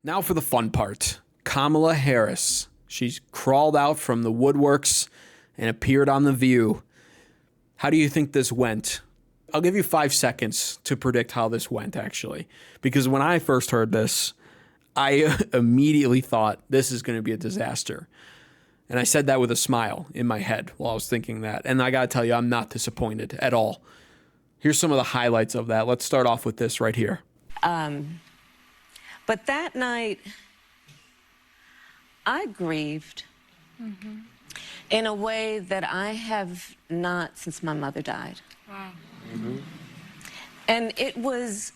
Now for the fun part. Kamala Harris. She's crawled out from the woodworks and appeared on The View. How do you think this went? I'll give you 5 seconds to predict how this went, actually. Because when I first heard this, I immediately thought this is going to be a disaster. And I said that with a smile in my head while I was thinking that. And I got to tell you, I'm not disappointed at all. Here's some of the highlights of that. Let's start off with this right here. But that night, I grieved in a way that I have not since my mother died. Wow. And the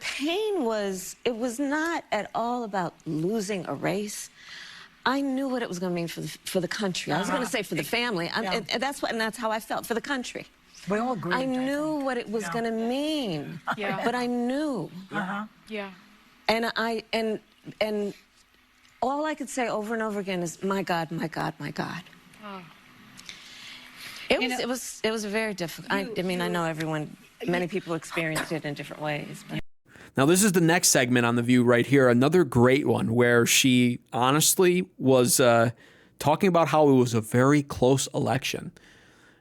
pain was, it was not at all about losing a race. I knew what it was going to mean for the country. I was going to say for the family. And that's how I felt, for the country. We all agree. I knew what it was going to mean. Yeah. But I knew. Yeah. And all I could say over and over again is, my God, my God, my God. Oh. It was very difficult. I know many people experienced it in different ways. But. Now, this is the next segment on The View right here. Another great one where she honestly was talking about how it was a very close election.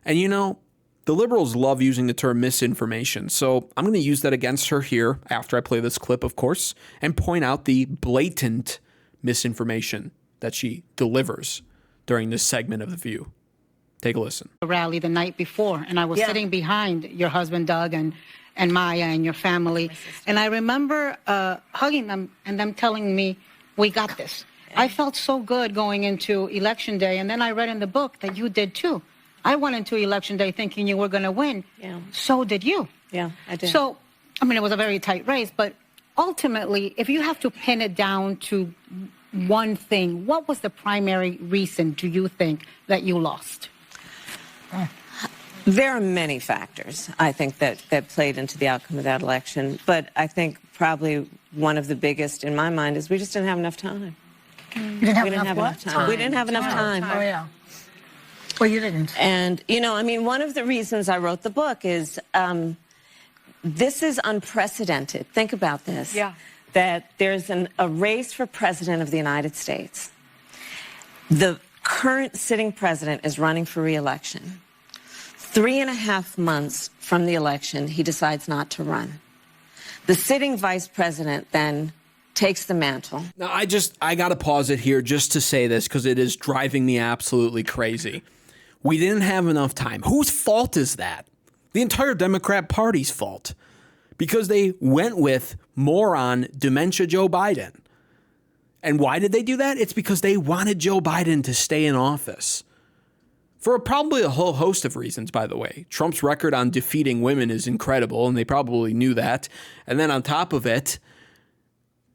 And, you know, the liberals love using the term misinformation. So I'm going to use that against her here after I play this clip, of course, and point out the blatant misinformation that she delivers during this segment of The View. Take a listen. A rally the night before, and I was sitting behind your husband, Doug, and Maya and your family. And I remember hugging them and them telling me, we got this. I felt so good going into Election Day. And then I read in the book that you did too. I went into Election Day thinking you were going to win. Yeah. So did you. Yeah, I did. So, I mean, it was a very tight race. But ultimately, if you have to pin it down to one thing, what was the primary reason, do you think, that you lost? There are many factors, I think, that played into the outcome of that election. But I think probably one of the biggest in my mind is we just didn't have enough time. You didn't have enough time. We didn't have enough time. Oh, yeah. Well, you didn't. And, you know, I mean, one of the reasons I wrote the book is this is unprecedented. Think about this. Yeah. That there's a race for president of the United States. The current sitting president is running for re-election. 3.5 months from the election, he decides not to run. The sitting vice president then takes the mantle. Now, I got to pause it here just to say this because it is driving me absolutely crazy. We didn't have enough time. Whose fault is that? The entire Democrat Party's fault. Because they went with moron dementia Joe Biden. And why did they do that? It's because they wanted Joe Biden to stay in office. For probably a whole host of reasons, by the way. Trump's record on defeating women is incredible, and they probably knew that. And then on top of it,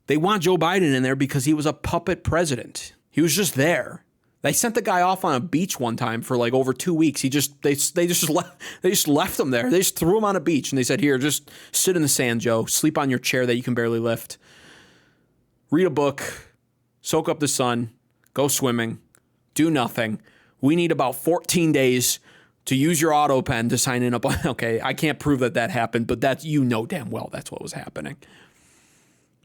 they want Joe Biden in there because he was a puppet president. He was just there. They sent the guy off on a beach one time for like over 2 weeks. They just left him there. They just threw him on a beach and they said, "Here, just sit in the sand, Joe. Sleep on your chair that you can barely lift. Read a book, soak up the sun, go swimming, do nothing. We need about 14 days to use your auto pen to sign in." Okay, I can't prove that happened, but damn well that's what was happening.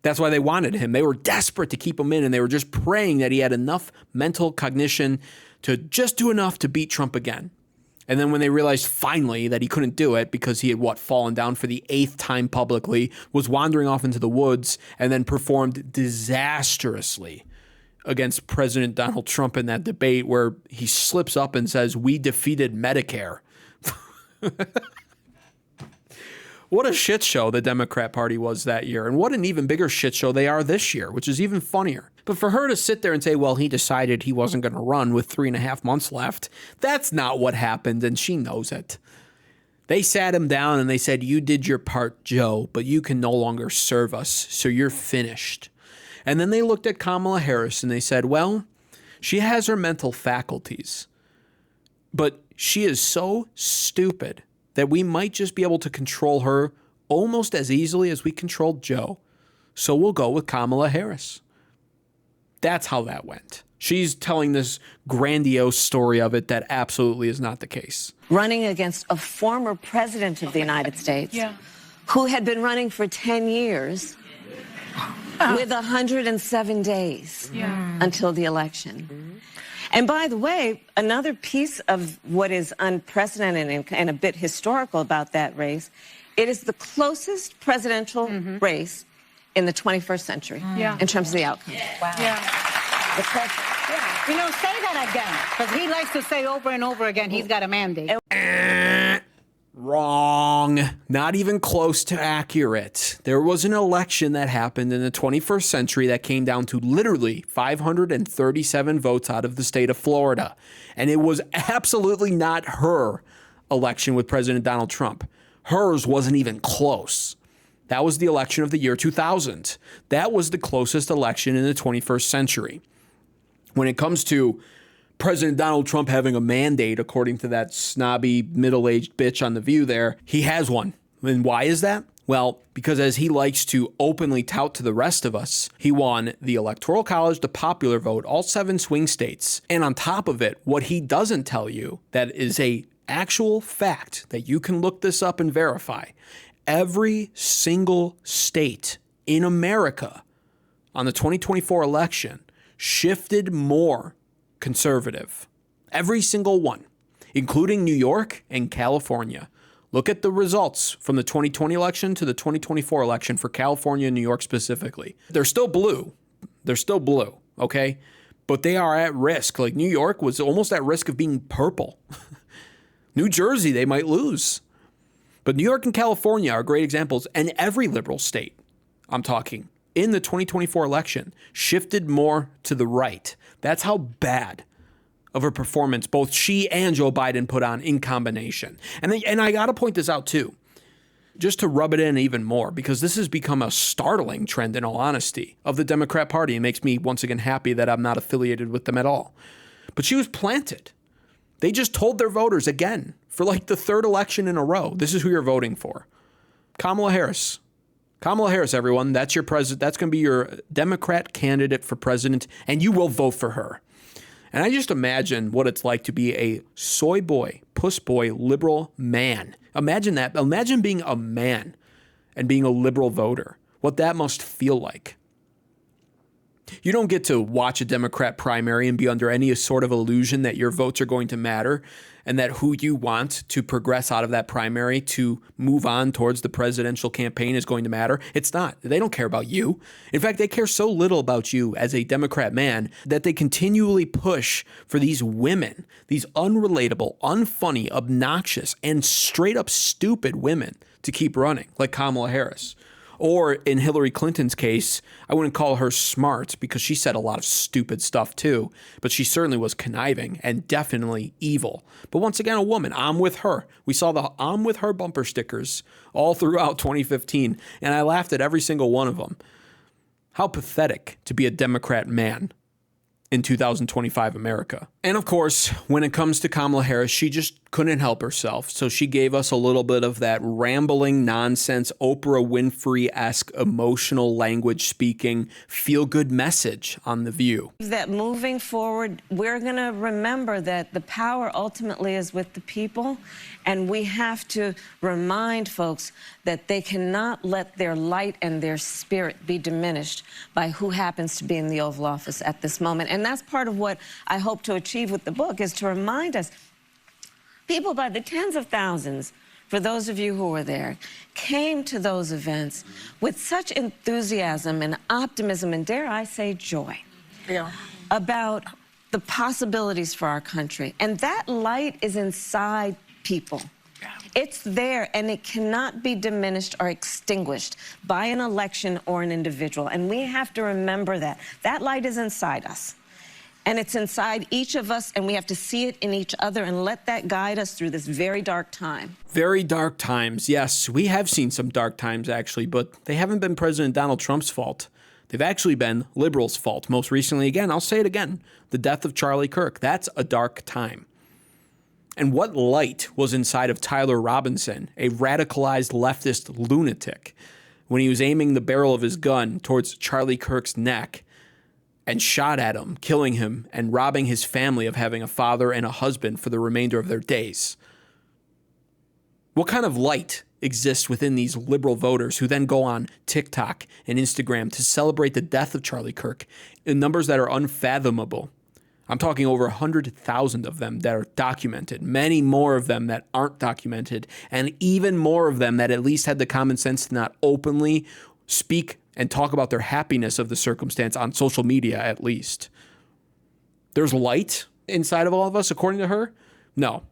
That's why they wanted him. They were desperate to keep him in, and they were just praying that he had enough mental cognition to just do enough to beat Trump again. And then when they realized finally that he couldn't do it because he had, fallen down for the 8th time publicly, was wandering off into the woods, and then performed disastrously against President Donald Trump in that debate where he slips up and says, "We defeated Medicare." What a shit show the Democrat Party was that year, and what an even bigger shit show they are this year, which is even funnier. But for her to sit there and say, well, he decided he wasn't going to run with 3.5 months left, that's not what happened, and she knows it. They sat him down and they said, "You did your part, Joe, but you can no longer serve us, so you're finished." And then they looked at Kamala Harris and they said, well, she has her mental faculties, but she is so stupid that we might just be able to control her almost as easily as we controlled Joe. So we'll go with Kamala Harris. That's how that went. She's telling this grandiose story of it that absolutely is not the case. Running against a former president of the United States who had been running for 10 years with 107 days until the election. And by the way, another piece of what is unprecedented and a bit historical about that race, it is the closest presidential race in the 21st century in terms of the outcome. Wow. You know, say that again, because he likes to say over and over again he's got a mandate. Wrong. Not even close to accurate. There was an election that happened in the 21st century that came down to literally 537 votes out of the state of Florida. And it was absolutely not her election with President Donald Trump. Hers wasn't even close. That was the election of the year 2000. That was the closest election in the 21st century. When it comes to President Donald Trump having a mandate, according to that snobby middle-aged bitch on The View there, he has one. And why is that? Well, because as he likes to openly tout to the rest of us, he won the Electoral College, the popular vote, all 7 swing states. And on top of it, what he doesn't tell you, that is a actual fact that you can look this up and verify, every single state in America on the 2024 election shifted more conservative. Every single one, including New York and California. Look at the results from the 2020 election to the 2024 election for California and New York specifically. They're still blue. They're still blue, okay? But they are at risk. Like New York was almost at risk of being purple. New Jersey, they might lose. But New York and California are great examples. And every liberal state, I'm talking, in the 2024 election, shifted more to the right. That's how bad of a performance both she and Joe Biden put on in combination. And I got to point this out too, just to rub it in even more, because this has become a startling trend, in all honesty, of the Democrat Party. It makes me once again happy that I'm not affiliated with them at all. But she was planted. They just told their voters again, for like the 3rd election in a row, this is who you're voting for. Kamala Harris. Kamala Harris, everyone. That's your president. That's going to be your Democrat candidate for president, and you will vote for her. And I just imagine what it's like to be a soy boy, puss boy, liberal man. Imagine that. Imagine being a man and being a liberal voter. What that must feel like. You don't get to watch a Democrat primary and be under any sort of illusion that your votes are going to matter and that who you want to progress out of that primary to move on towards the presidential campaign is going to matter. It's not. They don't care about you. In fact, they care so little about you as a Democrat man that they continually push for these women, these unrelatable, unfunny, obnoxious, and straight up stupid women to keep running, like Kamala Harris. Or in Hillary Clinton's case, I wouldn't call her smart because she said a lot of stupid stuff too, but she certainly was conniving and definitely evil. But once again, a woman, I'm with her. We saw the I'm with her bumper stickers all throughout 2015, and I laughed at every single one of them. How pathetic to be a Democrat man in 2025 America. And of course, when it comes to Kamala Harris, she just couldn't help herself. So she gave us a little bit of that rambling nonsense, Oprah Winfrey-esque emotional language speaking, feel-good message on The View. That moving forward, we're going to remember that the power ultimately is with the people, and we have to remind folks that they cannot let their light and their spirit be diminished by who happens to be in the Oval Office at this moment. And that's part of what I hope to achieve with the book, is to remind us, people by the tens of thousands, for those of you who were there, came to those events with such enthusiasm and optimism and, dare I say, joy about the possibilities for our country. And that light is inside people. It's there, and it cannot be diminished or extinguished by an election or an individual. And we have to remember that. That light is inside us. And it's inside each of us, and we have to see it in each other and let that guide us through this very dark time. Very dark times. Yes, we have seen some dark times, actually, but they haven't been President Donald Trump's fault. They've actually been liberals' fault. Most recently, again, I'll say it again, the death of Charlie Kirk. That's a dark time. And what light was inside of Tyler Robinson, a radicalized leftist lunatic, when he was aiming the barrel of his gun towards Charlie Kirk's neck and shot at him, killing him and robbing his family of having a father and a husband for the remainder of their days? What kind of light exists within these liberal voters who then go on TikTok and Instagram to celebrate the death of Charlie Kirk in numbers that are unfathomable. I'm talking over 100,000 of them that are documented, many more of them that aren't documented, and even more of them that at least had the common sense to not openly speak and talk about their happiness of the circumstance on social media, at least. There's light inside of all of us, according to her? No.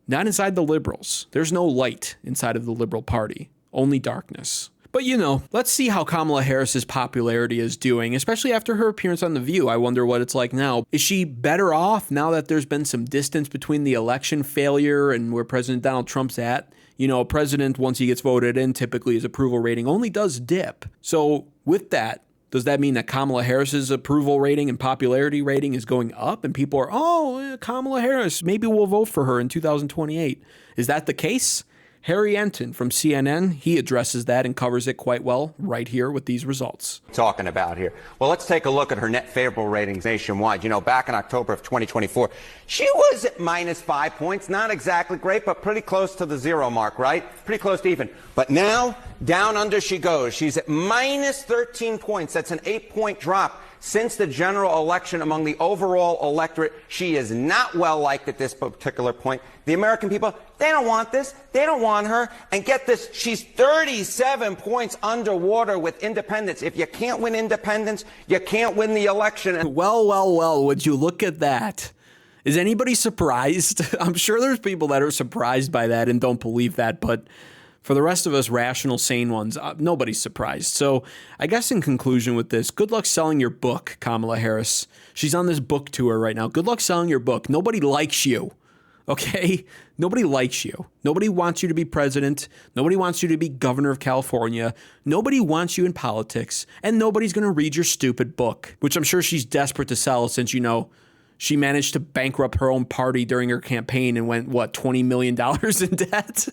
Not inside the liberals. There's no light inside of the Liberal Party, only darkness. But let's see how Kamala Harris's popularity is doing, especially after her appearance on The View. I wonder what it's like now. Is she better off now that there's been some distance between the election failure and where President Donald Trump's at? A president, once he gets voted in, typically his approval rating only does dip. So with that, does that mean that Kamala Harris's approval rating and popularity rating is going up and people are, Kamala Harris, maybe we'll vote for her in 2028? Is that the case? Harry Enton from CNN, he addresses that and covers it quite well right here with these results. Talking about here. Well, let's take a look at her net favorable ratings nationwide. Back in October of 2024, she was at -5 points. Not exactly great, but pretty close to the zero mark, right? Pretty close to even. But now, down under she goes. She's at -13 points. That's an 8-point drop. Since the general election among the overall electorate, she is not well liked at this particular point. The American people, they don't want this. They don't want her. And get this, she's 37 points underwater with independents. If you can't win independents, you can't win the election. Well, would you look at that? Is anybody surprised? I'm sure there's people that are surprised by that and don't believe that, but for the rest of us rational, sane ones, nobody's surprised. So I guess in conclusion with this, good luck selling your book, Kamala Harris. She's on this book tour right now. Good luck selling your book. Nobody likes you, okay? Nobody likes you. Nobody wants you to be president. Nobody wants you to be governor of California. Nobody wants you in politics. And nobody's going to read your stupid book, which I'm sure she's desperate to sell since, she managed to bankrupt her own party during her campaign and went, $20 million in debt?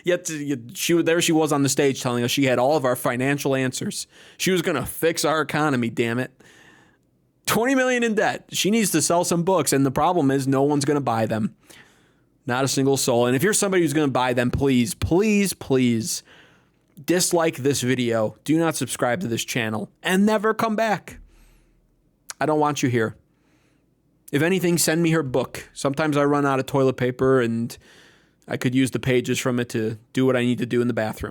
Yet she was on the stage telling us she had all of our financial answers. She was going to fix our economy, damn it. 20 million in debt. She needs to sell some books, and the problem is no one's going to buy them. Not a single soul. And if you're somebody who's going to buy them, please dislike this video. Do not subscribe to this channel and never come back. I don't want you here. If anything, send me her book. Sometimes I run out of toilet paper and I could use the pages from it to do what I need to do in the bathroom.